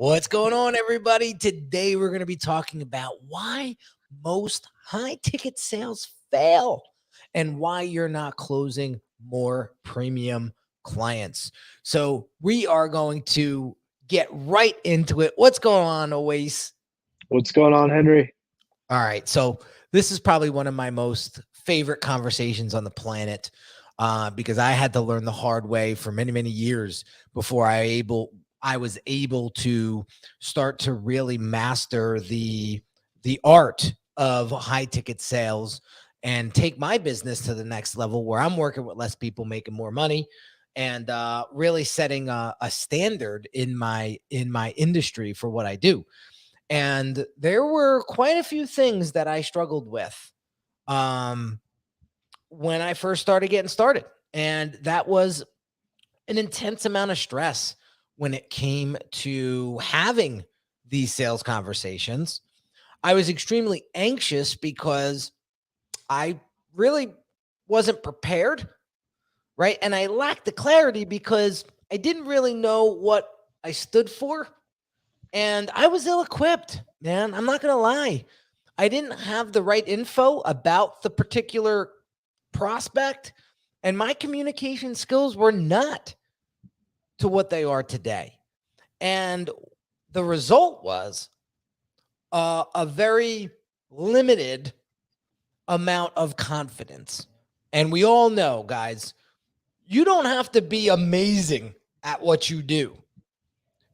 What's going on, everybody? Today, we're going to be talking about why most high ticket sales fail and why you're not closing more premium clients. So, we are going to get right into it. What's going on, Oasis? What's going on, Henry? All right. So, this is probably one of my most favorite conversations on the planet because I had to learn the hard way for many, many years before I was able to start to really master the art of high ticket sales and take my business to the next level where I'm working with less people, making more money, and really setting a standard in my industry for what I do. And there were quite a few things that I struggled with when I first started getting started, and that was an intense amount of stress when it came to having these sales conversations. I was extremely anxious because I really wasn't prepared, right? And I lacked the clarity because I didn't really know what I stood for. And I was ill equipped, man. I'm not going to lie. I didn't have the right info about the particular prospect, and my communication skills were not to what they are today. And the result was a very limited amount of confidence. And we all know, guys, you don't have to be amazing at what you do.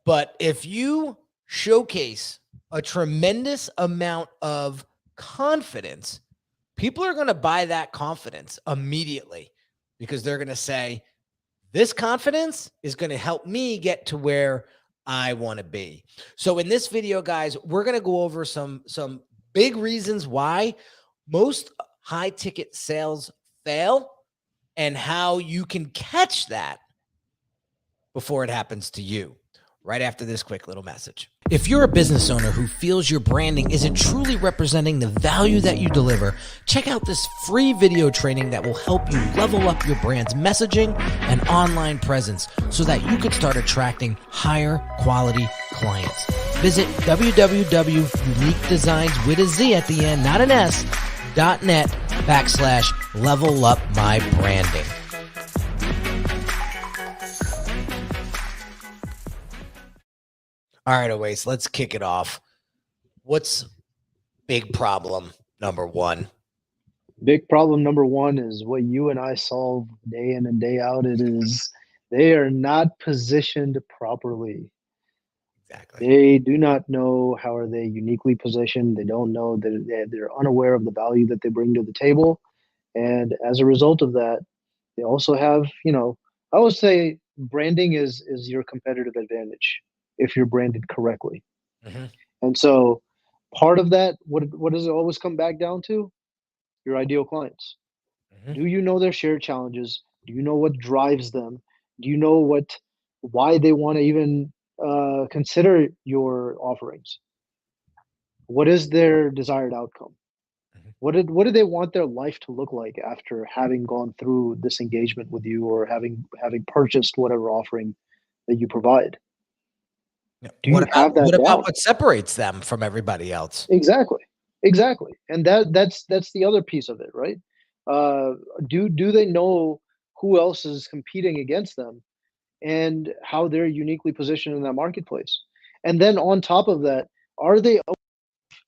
But if you showcase a tremendous amount of confidence, people are going to buy that confidence immediately because they're going to say, this confidence is going to help me get to where I want to be. So in this video, guys, we're going to go over some big reasons why most high ticket sales fail and how you can catch that before it happens to you. Right after this quick little message. If you're a business owner who feels your branding isn't truly representing the value that you deliver, check out this free video training that will help you level up your brand's messaging and online presence so that you can start attracting higher quality clients. Visit www.uniquedesignz with a Z at the end, not an S, .net/level up my branding. All right, Oasis, let's kick it off. What's big problem number one? Big problem number one is what you and I solve day in and day out. It is they are not positioned properly. Exactly. They do not know how are they uniquely positioned. They don't know that they're unaware of the value that they bring to the table. And as a result of that, they also have, I would say branding is your competitive advantage if you're branded correctly. Mm-hmm. And so part of that, what does it always come back down to? Your ideal clients. Mm-hmm. Do you know their shared challenges? Do you know what drives them? Do you know why they want to even consider your offerings? What is their desired outcome? Mm-hmm. What do they want their life to look like after having gone through this engagement with you or having purchased whatever offering that you provide? Do you have that What about down? what separates them from everybody else? Exactly. Exactly. And that's the other piece of it, right? Uh, do they know who else is competing against them and how they're uniquely positioned in that marketplace? And then on top of that, are they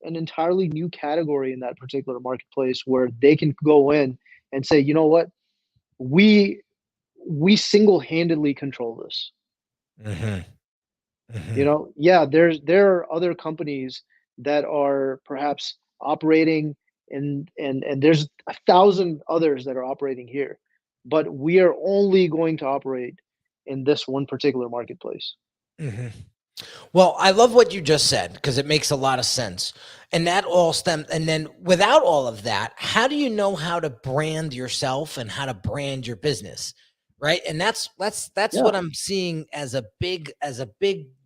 an entirely new category in that particular marketplace where they can go in and say, you know what, we single-handedly control this. Mm-hmm. Mm-hmm. Yeah, there are other companies that are perhaps operating and there's 1,000 others that are operating here, but we are only going to operate in this one particular marketplace. Mm-hmm. Well, I love what you just said because it makes a lot of sense. And that all stems. And then without all of that, how do you know how to brand yourself and how to brand your business? Right. And that's Yeah. what I'm seeing as a big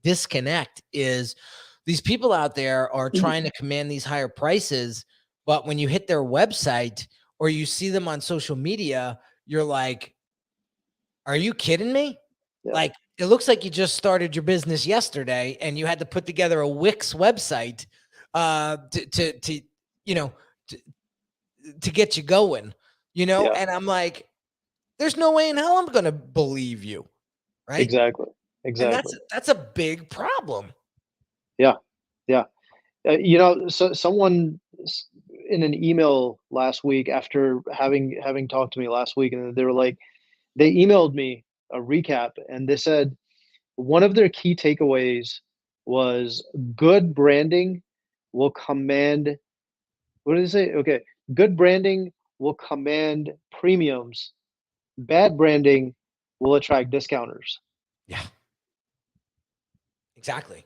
disconnect is these people out there are trying to command these higher prices. But when you hit their website or you see them on social media, you're like, are you kidding me? Like, it looks like you just started your business yesterday and you had to put together a Wix website to you know, to get you going, Yeah. and I'm like, there's no way in hell I'm going to believe you. Right. Exactly. And Exactly. that's a big problem. Yeah. Yeah. So someone in an email last week, after having talked to me last week, and they were like, they emailed me a recap, and they said one of their key takeaways was good branding will command. What did they say? Okay, good branding will command premiums. Bad branding will attract discounters. Yeah, exactly.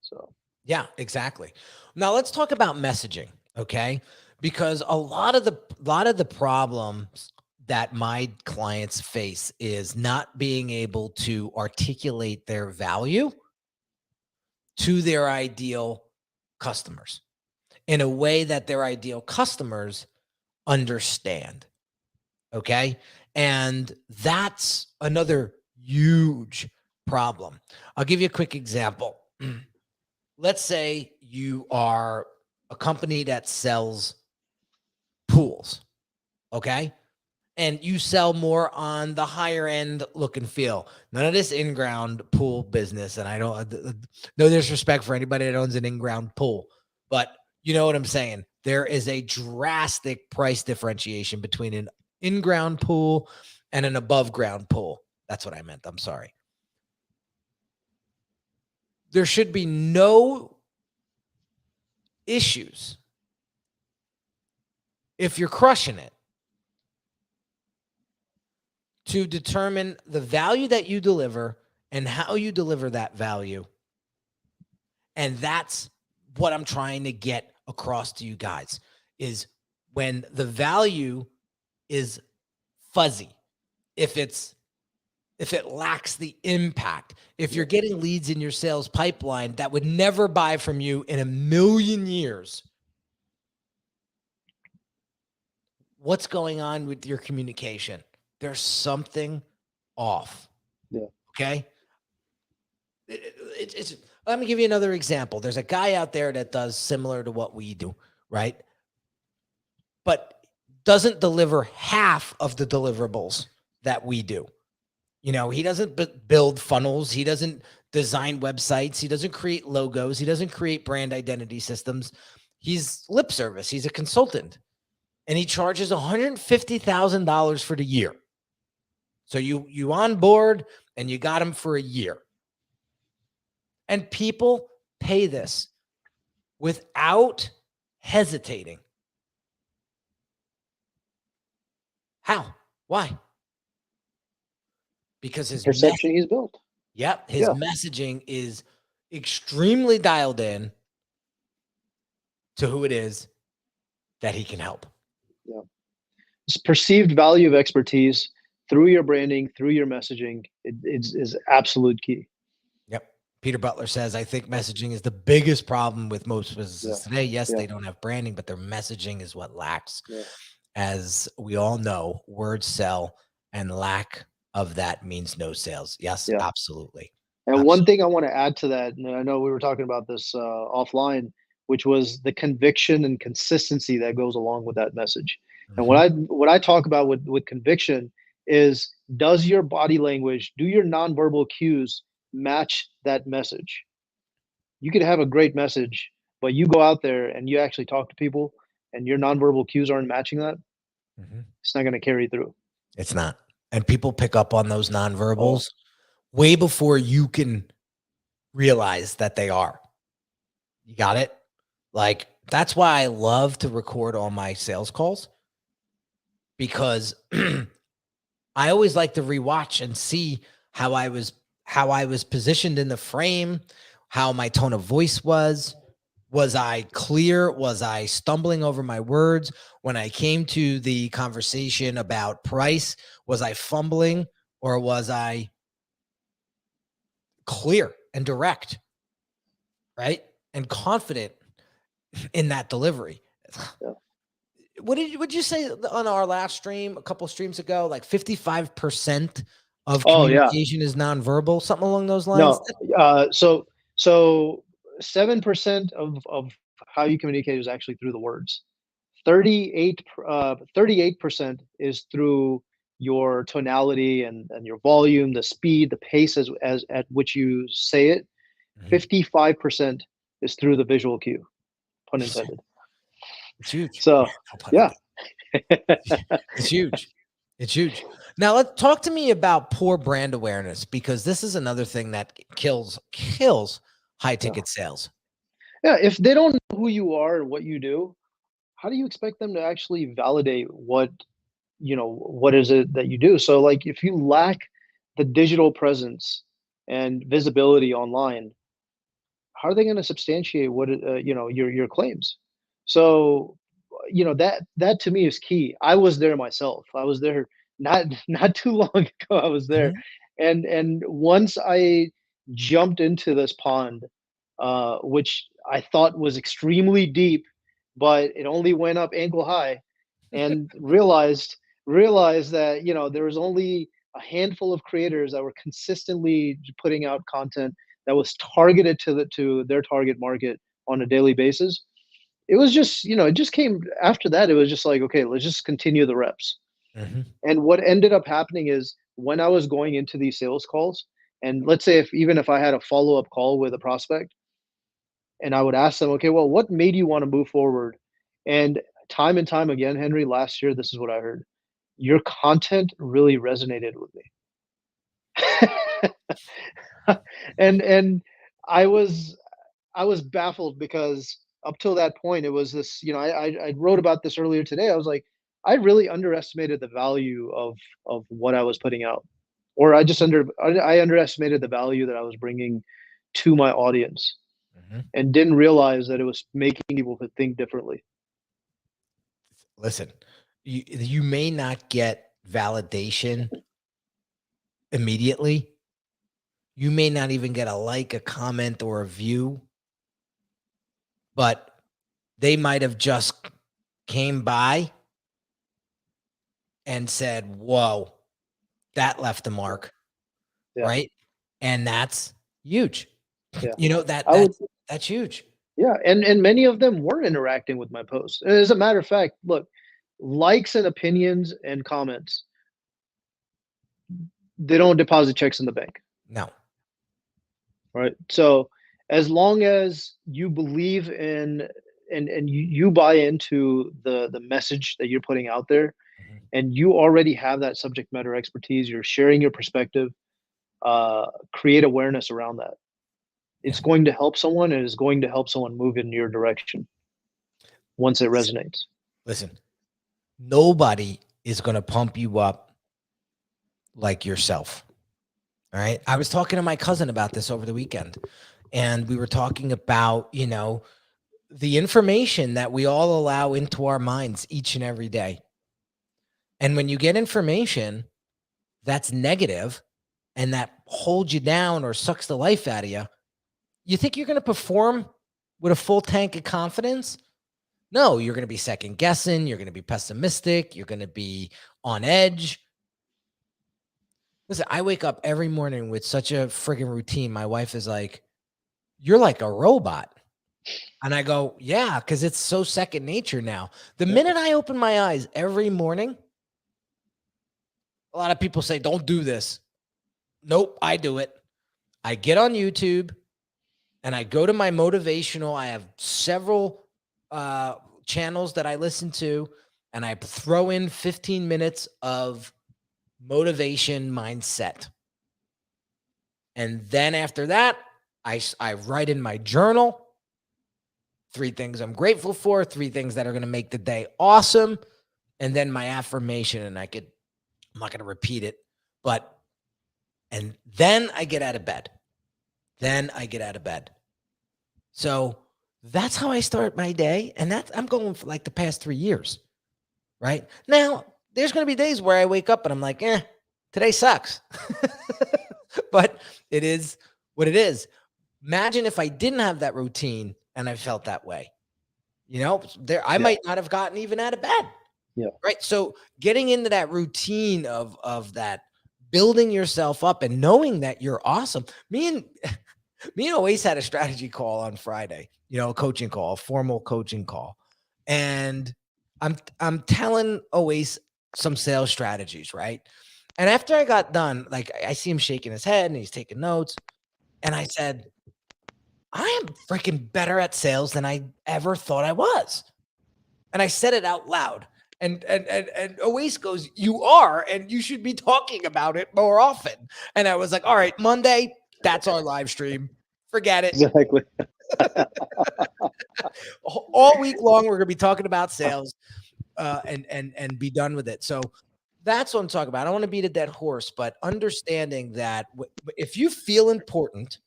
So Yeah, exactly. Now let's talk about messaging, okay? Because a lot of the problems that my clients face is not being able to articulate their value to their ideal customers in a way that their ideal customers understand, okay? And that's another huge problem. I'll give you a quick example. Let's say you are a company that sells pools, okay? And you sell more on the higher end look and feel. None of this in-ground pool business. And I don't, no disrespect for anybody that owns an in-ground pool, but you know what I'm saying? There is a drastic price differentiation between an in-ground pool and an above ground pool. That's what I meant. I'm sorry. There should be no issues if you're crushing it to determine the value that you deliver and how you deliver that value. And that's what I'm trying to get across to you guys is when the value is fuzzy, if it lacks the impact, if you're getting leads in your sales pipeline that would never buy from you in a million years, what's going on with your communication? There's something off. yeah. Okay. Let me give you another example. There's a guy out there that does similar to what we do, right? But doesn't deliver half of the deliverables that we do. He doesn't build funnels. He doesn't design websites. He doesn't create logos. He doesn't create brand identity systems. He's lip service. He's a consultant. And he charges $150,000 for the year. So you on board and you got him for a year. And people pay this without hesitating. How? Why? Because his Perception he's built. Yep, his messaging is extremely dialed in to who it is that he can help. Yeah. This perceived value of expertise through your branding, through your messaging, is absolute key. Yep. Peter Butler says, I think messaging is the biggest problem with most businesses today. Yes, they don't have branding, but their messaging is what lacks. Yeah. As we all know, words sell, and lack of that means no sales. Yes, absolutely. And one thing I want to add to that, and I know we were talking about this offline, which was the conviction and consistency that goes along with that message. And what I talk about with conviction is, does your body language, do your nonverbal cues match that message? You could have a great message, but you go out there and you actually talk to people and your nonverbal cues aren't matching that, it's not going to carry through. It's not. And people pick up on those nonverbals way before you can realize that they are. You got it? Like, that's why I love to record all my sales calls, because I always like to rewatch and see how I was positioned in the frame, how my tone of voice was. Was I clear? Was I stumbling over my words? When I came to the conversation about price, was I fumbling, or was I clear and direct, right? And confident in that delivery? Would you say on our last stream, a couple streams ago, like 55% of Oh yeah. communication is nonverbal, something along those lines? No. So 7% of how you communicate is actually through the words. 38% is through your tonality and your volume, the speed, the pace as at which you say it. Mhm. 55% is through the visual cue, pun intended. It's huge. So No pun yeah. It's huge. It's huge. Now let's talk to me about poor brand awareness, because this is another thing that kills high Yeah. ticket sales. Yeah, if they don't know who you are and what you do, how do you expect them to actually validate what is it that you do? So like if you lack the digital presence and visibility online, how are they going to substantiate your claims? So that to me is key. I was there myself. I was there not not too long ago. I was there, Mhm. and once I jumped into this pond, which I thought was extremely deep, but it only went up ankle high, and realized that there was only a handful of creators that were consistently putting out content that was targeted to their target market on a daily basis. It was just, it just came after that. It was just like, okay, let's just continue the reps. Mhm. And what ended up happening is when I was going into these sales calls, and let's say if I had a follow-up call with a prospect, and I would ask them, okay, well, what made you want to move forward? And time again, Henry, last year, this is what I heard. Your content really resonated with me. And I was baffled because up till that point, it was this, I wrote about this earlier today. I was like, I really underestimated the value of what I was putting out, or I underestimated the value that I was bringing to my audience, Mhm. and didn't realize that it was making people to think differently. Listen, you may not get validation immediately. You may not even get a like, a comment, or a view, but they might have just came by and said, "Whoa, that left a Yeah, mark," yeah, right? And that's huge. yeah. You know, that I would, that's huge. yeah, and many of them were interacting with my posts. As a matter of fact, look, likes and opinions and comments, they don't deposit checks in the bank. No. Right? So as long as you believe in and you buy into the message that you're putting out there, Mhm. and you already have that subject matter expertise, you're sharing your perspective, create awareness around that. Yeah. It's going to help someone, and it's going to help someone move in your direction once it Listen, resonates. listen, nobody is going to pump you up like yourself. All right. I was talking to my cousin about this over the weekend, and we were talking about, the information that we all allow into our minds each and every day. And when you get information that's negative and that holds you down or sucks the life out of you, you think you're going to perform with a full tank of confidence? No, you're going to be second guessing. You're going to be pessimistic. You're going to be on edge. Listen, I wake up every morning with such a friggin' routine. My wife is like, "You're like a robot." And I go, "Yeah, because it's so second nature now." The Yeah. minute I open my eyes every morning, a lot of people say, "Don't do this." Nope, I do it. I get on YouTube and I go to my motivational. I have several uh, channels that I listen to, and I throw in 15 minutes of motivation mindset. And then after that, I write in my journal 3 things I'm grateful for, 3 things that are going to make the day awesome, and then my affirmation. And I'm not going to repeat it, but, and then I get out of bed. Then I get out of bed. So that's how I start my day. And I'm going for like the past 3 years, right? Now, there's going to be days where I wake up and I'm like, today sucks. But it is what it is. Imagine if I didn't have that routine and I felt that way. I Yeah. might not have gotten even out of bed. Yeah. Right. So getting into that routine of that building yourself up and knowing that you're awesome. Me and Oasis had a strategy call on Friday, a coaching call, a formal coaching call. And I'm telling Oasis some sales strategies, right? And after I got done, like I see him shaking his head and he's taking notes. And I said, I am freaking better at sales than I ever thought I was. And I said it out loud. And Oasis goes, you are, and you should be talking about it more often. And I was like, all right, Monday, that's our live stream. Forget it. Exactly. All week long, we're going to be talking about sales and be done with it. So that's what I'm talking about. I don't want to beat a dead horse, but understanding that if you feel important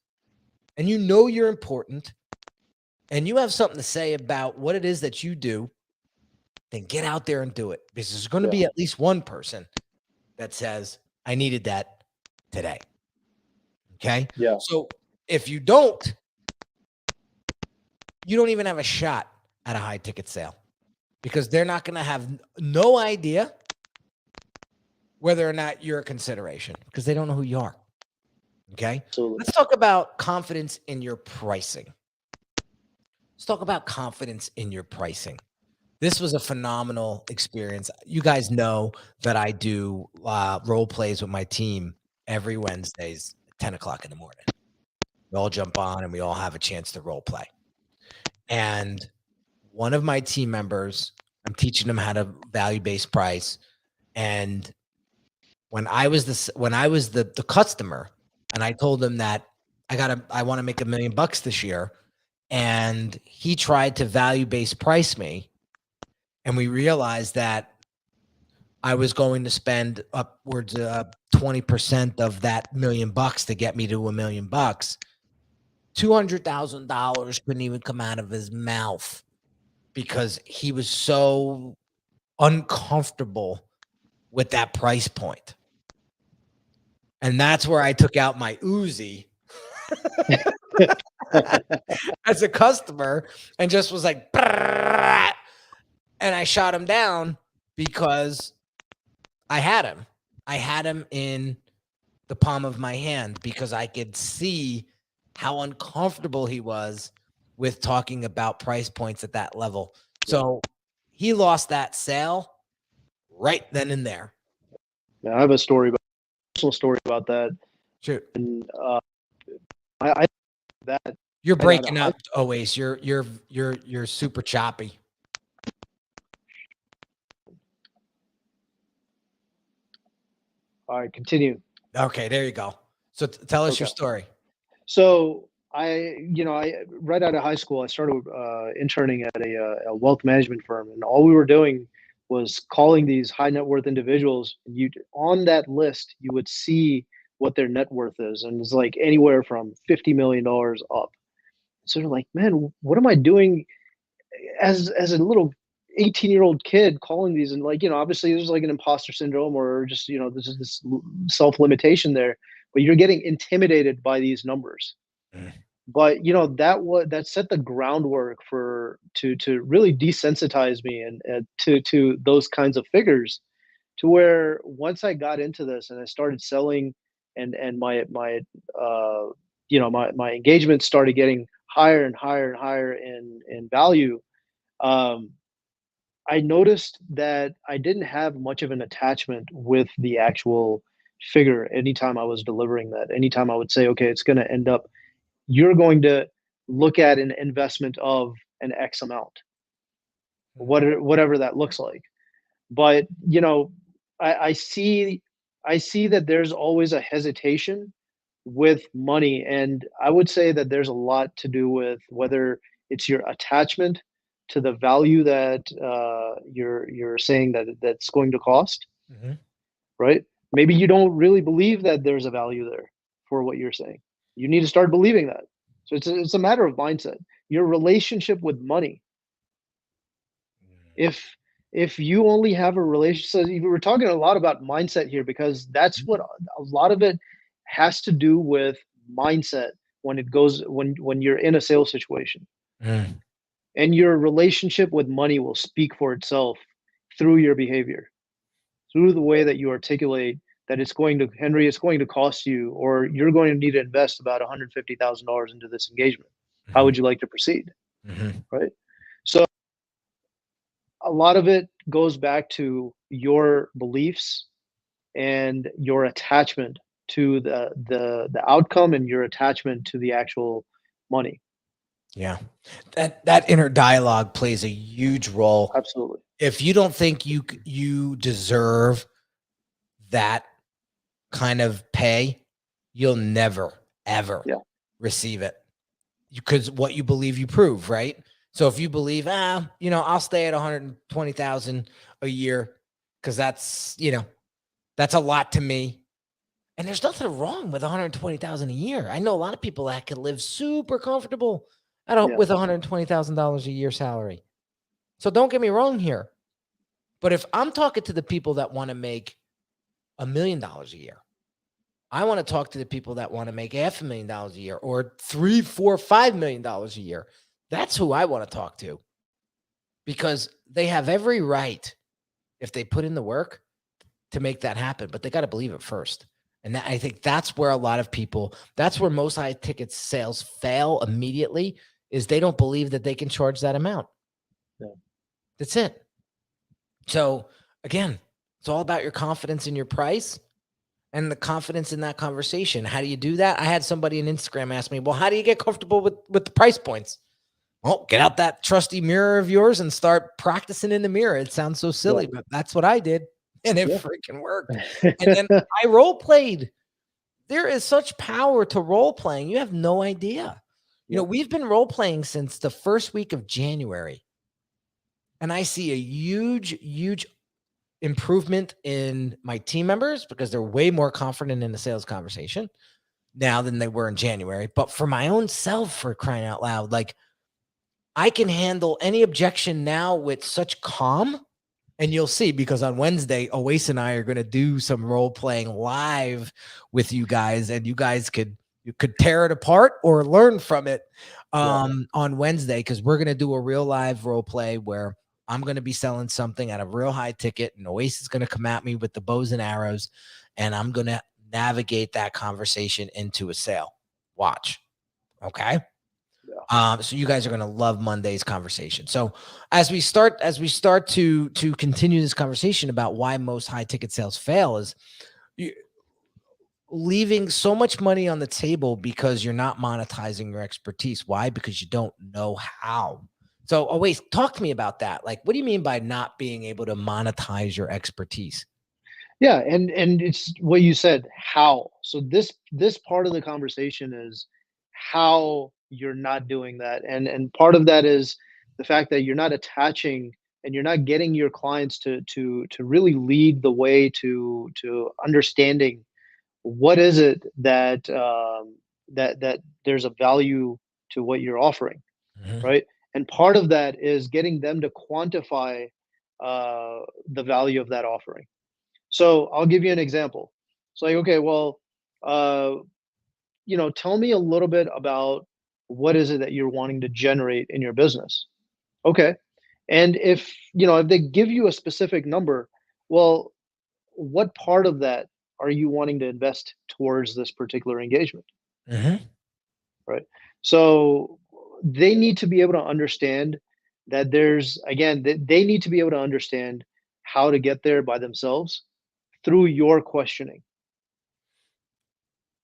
and you know you're important and you have something to say about what it is that you do, then get out there and do it, because there's going to be at least one person that says, I needed that today. Okay. Yeah. So if you don't even have a shot at a high ticket sale, because they're not going to have no idea whether or not you're a consideration, because they don't know who you are. Okay. Absolutely. Let's talk about confidence in your pricing. This was a phenomenal experience. You guys know that I do role plays with my team every Wednesdays at 10 o'clock in the morning. We all jump on and we all have a chance to role play. And one of my team members, I'm teaching them how to value-based price. And when I was the customer, and I told him that I want to make $1 million this year, and he tried to value-based price me, and we realized that I was going to spend upwards of 20% of that $1 million to get me to $1 million. $200,000 couldn't even come out of his mouth because he was so uncomfortable with that price point. And that's where I took out my Uzi as a customer and just was like, and I shot him down because I had him. I had him in the palm of my hand because I could see how uncomfortable he was with talking about price points at that level. So he lost that sale right then and there. Yeah, I have a personal story about that. Shoot. And I that You're breaking up, Oasis. You're super choppy. All right, continue. Okay, there you go. So tell us your story. So I right out of high school, I started interning at a wealth management firm, and all we were doing was calling these high net worth individuals. You on that list, you would see what their net worth is, and it's like anywhere from $50 million up. So they're like, man, what am I doing as a little 18-year-old kid calling these? And like, obviously there's like an imposter syndrome, or just, this is this self-limitation there, but you're getting intimidated by these numbers. But that set the groundwork to really desensitize me and to those kinds of figures, to where once I got into this and I started selling, and my my engagement started getting higher and higher and higher in value, I noticed that I didn't have much of an attachment with the actual figure. Anytime I was delivering that, anytime I would say, okay, it's going to end up, you're going to look at an investment of an X amount, whatever that looks like. But I see that there's always a hesitation with money, and I would say that there's a lot to do with whether it's your attachment to the value that you're saying that's going to cost, right? Maybe you don't really believe that there's a value there for what you're saying. You need to start believing that. So it's a matter of mindset. Your relationship with money. If you only have a relationship, so we're talking a lot about mindset here, because that's what a lot of it has to do with mindset when you're in a sales situation. And your relationship with money will speak for itself through your behavior, through the way that you articulate that Henry, it's going to cost you, or you're going to need to invest about $150,000 into this engagement. How Mhm. would you like to proceed? Mhm. Right. So a lot of it goes back to your beliefs and your attachment to the outcome, and your attachment to the actual money. Yeah. That inner dialogue plays a huge role. Absolutely. If you don't think you deserve that kind of pay, you'll never ever Yeah. receive it, because what you believe you prove, right? So if you believe, I'll stay at 120,000 a year because that's a lot to me. And there's nothing wrong with 120,000 a year. I know a lot of people that can live super comfortable Yeah. with $120,000 a year salary. So don't get me wrong here. But if I'm talking to the people that want to make $1 million a year, I want to talk to the people that want to make $500,000 a year, or $3, $4, $5 million a year. That's who I want to talk to, because they have every right, if they put in the work, to make that happen. But they got to believe it first. And I think that's where that's where most high ticket sales fail immediately, is they don't believe that they can charge that amount. Yeah. That's it. So again, it's all about your confidence in your price and the confidence in that conversation. How do you do that? I had somebody on Instagram ask me, well, how do you get comfortable with the price points? Well, get out that trusty mirror of yours and start practicing in the mirror. It sounds so silly, but that's what I did. And it Yeah. freaking worked. And then I role played. There is such power to role playing. You have no idea. Yeah. We've been role playing since the first week of January. And I see a huge, huge improvement in my team members, because they're way more confident in the sales conversation now than they were in January. But for my own self, for crying out loud, like, I can handle any objection now with such calm. And you'll see, because on Wednesday, Oasis and I are going to do some role playing live with you guys, and you guys could tear it apart or learn from it on Wednesday, because we're going to do a real live role play where I'm going to be selling something at a real high ticket, and Oasis is going to come at me with the bows and arrows, and I'm going to navigate that conversation into a sale. Watch. Okay. So you guys are going to love Monday's conversation. So as we start to continue this conversation about why most high ticket sales fail, is leaving so much money on the table because you're not monetizing your expertise. Why? Because you don't know how. So always talk to me about that. Like, what do you mean by not being able to monetize your expertise? Yeah, and it's what you said, how. So this part of the conversation is how you're not doing that. And part of that is the fact that you're not attaching, and you're not getting your clients to really lead the way to understanding what is it that that there's a value to what you're offering, Mhm. right? And part of that is getting them to quantify the value of that offering. So I'll give you an example. It's like, okay, well, uh, tell me a little bit about what is it that you're wanting to generate in your business. Okay. And if they give you a specific number, well, what part of that are you wanting to invest towards this particular engagement? Mhm. Right. So they need to be able to understand that they need to be able to understand how to get there by themselves through your questioning.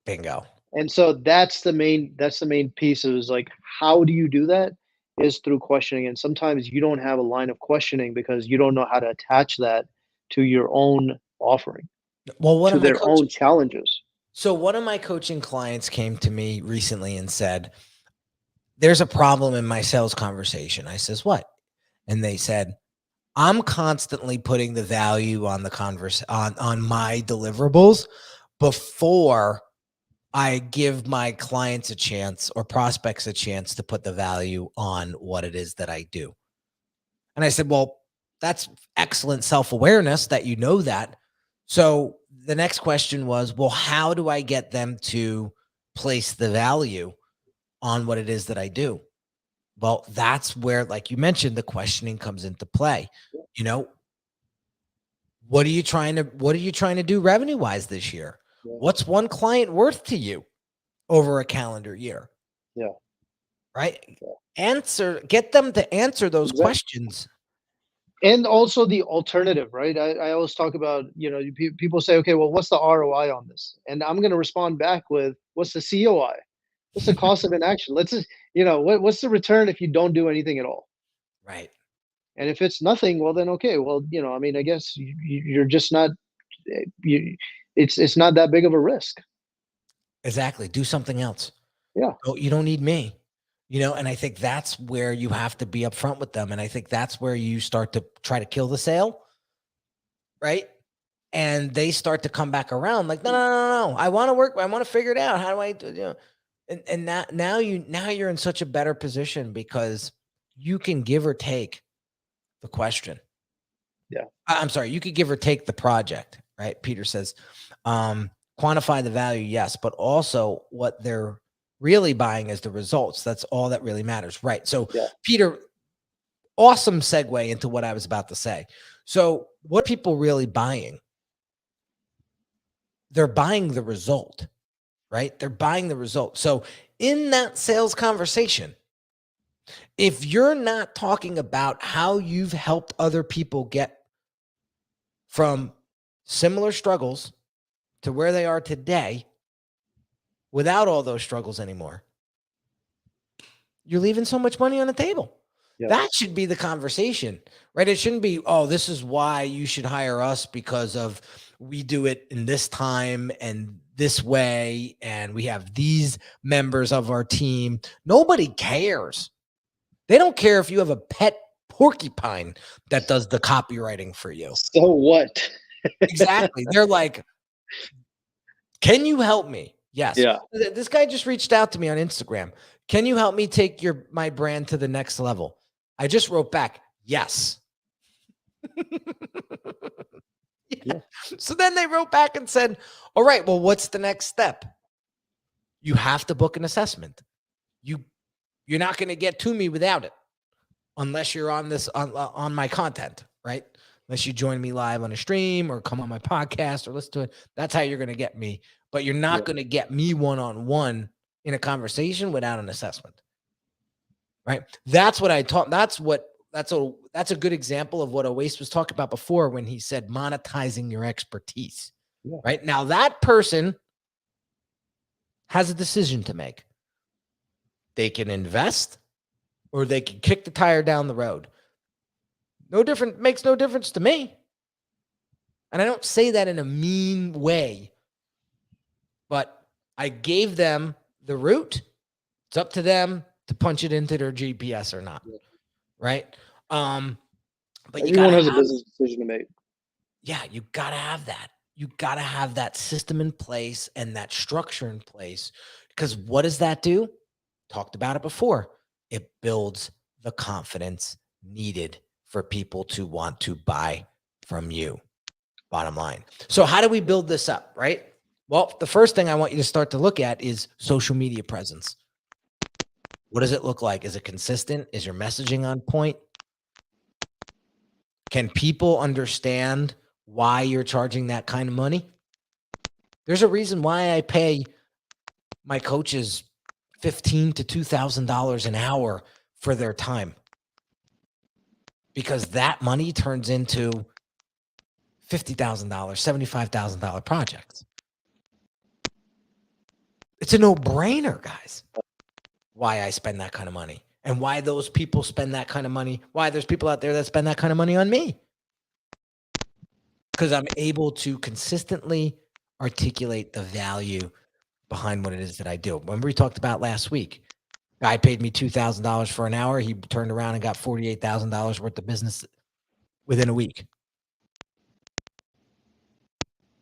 Bingo. And so that's the main piece, is like, how do you do that? Is through questioning. And sometimes you don't have a line of questioning because you don't know how to attach that to your own offering, Well, one to of my their coach own challenges. so one of my coaching clients came to me recently and said, there's a problem in my sales conversation. I says, what? And they said, I'm constantly putting the value on the on my deliverables before I give my clients a chance, or prospects a chance, to put the value on what it is that I do. And I said, well, that's excellent self-awareness that you know that. So the next question was, well, how do I get them to place the value on what it is that I do? Well, that's where, like you mentioned, the questioning comes into play. You know, What are you trying to do revenue wise this year? Yeah. What's one client worth to you over a calendar year? Yeah. Right? Yeah. Get them to answer those Exactly. questions. And also the alternative, right? I always talk about, people say, okay, well, what's the ROI on this? And I'm going to respond back with, what's the COI? What's the cost of inaction? Let's just, what's the return if you don't do anything at all? Right. And if it's nothing, well, then okay. Well, I mean, I guess you're just not. You, it's not that big of a risk. Exactly. Do something else. Yeah. Oh, you don't need me. And I think that's where you have to be upfront with them. And I think that's where you start to try to kill the sale. Right. And they start to come back around like, no. I want to work. I want to figure it out. How do I do, and now you're in such a better position because you can give or take the question. Yeah. I'm sorry. You could give or take the project, right? Peter says, quantify the value. Yes. But also what they're really buying is the results. That's all that really matters. Right. So Yeah. Peter, awesome segue into what I was about to say. So what are people really buying? They're buying the result, right? They're buying the result. So in that sales conversation, if you're not talking about how you've helped other people get from similar struggles to where they are today without all those struggles anymore, you're leaving so much money on the table. Yeah. That should be the conversation, right? It shouldn't be, oh, this is why you should hire us because of we do it in this time and this way, and we have these members of our team. Nobody cares. They don't care if you have a pet porcupine that does the copywriting for you. So what? Exactly. They're like, can you help me? Yes. Yeah. This guy just reached out to me on Instagram. Can you help me take my brand to the next level? I just wrote back, yes. Yeah. So then they wrote back and said, all right, well, what's the next step? You have to book an assessment. You're not going to get to me without it unless you're on this on my content, right? Unless you join me live on a stream or come on my podcast or listen to it. That's how you're going to get me. But you're not going to get me one-on-one in a conversation without an assessment. Right? That's what I taught. That's a good example of what Oase was talking about before when he said monetizing your expertise. Yeah. Right? Now that person has a decision to make. They can invest or they can kick the tire down the road. Makes no difference to me. And I don't say that in a mean way, but I gave them the route. It's up to them to punch it into their GPS or not. Right. But everyone has a business decision to make. Yeah. You got to have that. You got to have that system in place and that structure in place, because what does that do? Talked about it before. It builds the confidence needed for people to want to buy from you. Bottom line. So how do we build this up, right? Well, the first thing I want you to start to look at is social media presence. What does it look like? Is it consistent? Is your messaging on point? Can people understand why you're charging that kind of money? There's a reason why I pay my coaches $1,500 to $2,000 an hour for their time, because that money turns into $50,000, $75,000 projects. It's a no-brainer, guys, why I spend that kind of money and why those people spend that kind of money, why there's people out there that spend that kind of money on me. Because I'm able to consistently articulate the value behind what it is that I do. Remember we talked about last week, guy paid me $2,000 for an hour. He turned around and got $48,000 worth of business within a week.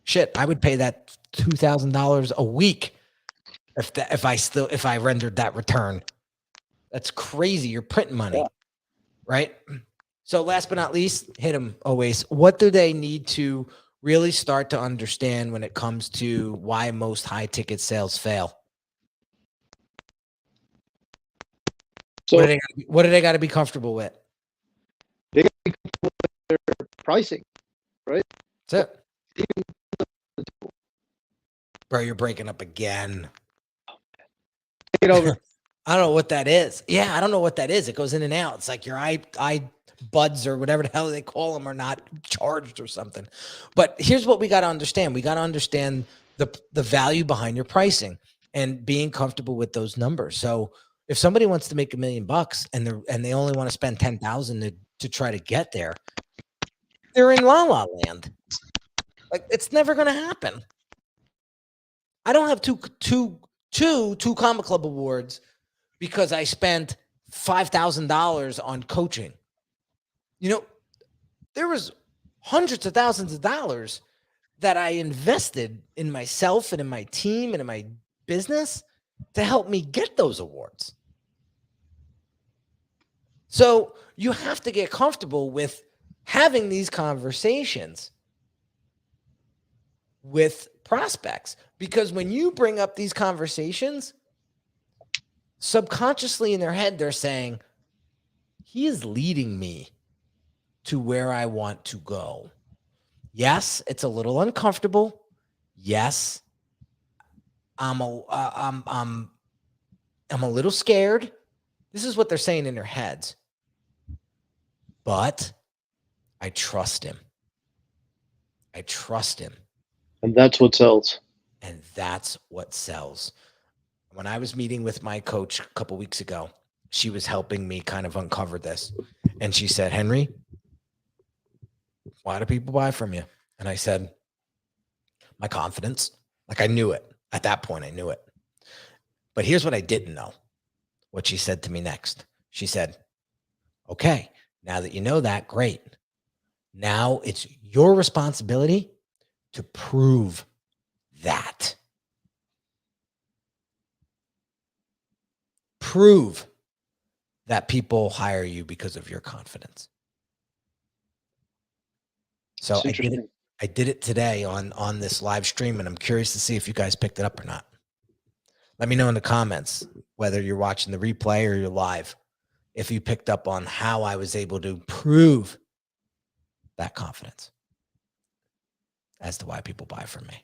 Shit, I would pay that $2,000 a week if I rendered that return. That's crazy. You're printing money, right? So last but not least, hit them always. What do they need to really start to understand when it comes to why most high ticket sales fail? So what do they got to be comfortable with? They got to be comfortable with their pricing, right? That's it. Bro, you're breaking up again. Take it over. I don't know what that is. Yeah, I don't know what that is. It goes in and out. It's like your eye buds or whatever the hell they call them are not charged or something. But here's what we got to understand. We got to understand the value behind your pricing and being comfortable with those numbers. So if somebody wants to make $1 million and they only want to spend 10,000 to try to get there, they're in la la land. Like, it's never going to happen. I don't have two Comma Club awards because I spent $5,000 on coaching. You know, there was hundreds of thousands of dollars that I invested in myself and in my team and in my business to help me get those awards. So you have to get comfortable with having these conversations with prospects, because when you bring up these conversations, subconsciously in their head, they're saying, he is leading me to where I want to go. Yes, it's a little uncomfortable. Yes, I'm a little scared. This is what they're saying in their heads. But I trust him. I trust him. And that's what sells. And that's what sells. When I was meeting with my coach a couple weeks ago, she was helping me kind of uncover this. And she said, Henry, why do people buy from you? And I said, my confidence. Like, I knew it. At that point, I knew it. But here's what I didn't know. What she said to me next. She said, okay, now that you know that, great. Now it's your responsibility to prove that. Prove that people hire you because of your confidence. So I did it today on this live stream, and I'm curious to see if you guys picked it up or not. Let me know in the comments, whether you're watching the replay or you're live, if you picked up on how I was able to prove that confidence as to why people buy from me.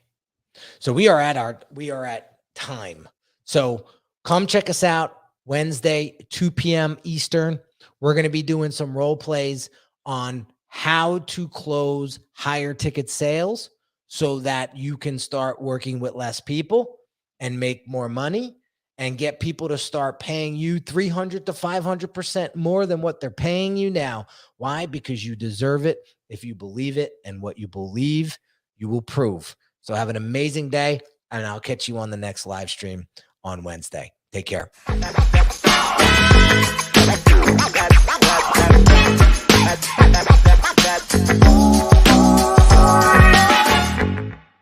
So we are at time. So come check us out Wednesday, 2 p.m. Eastern. We're going to be doing some role plays on how to close higher ticket sales so that you can start working with less people and make more money and get people to start paying you 300 to 500% more than what they're paying you now. Why? Because you deserve it if you believe it, and what you believe, you will prove. So have an amazing day, and I'll catch you on the next live stream on Wednesday. Take care.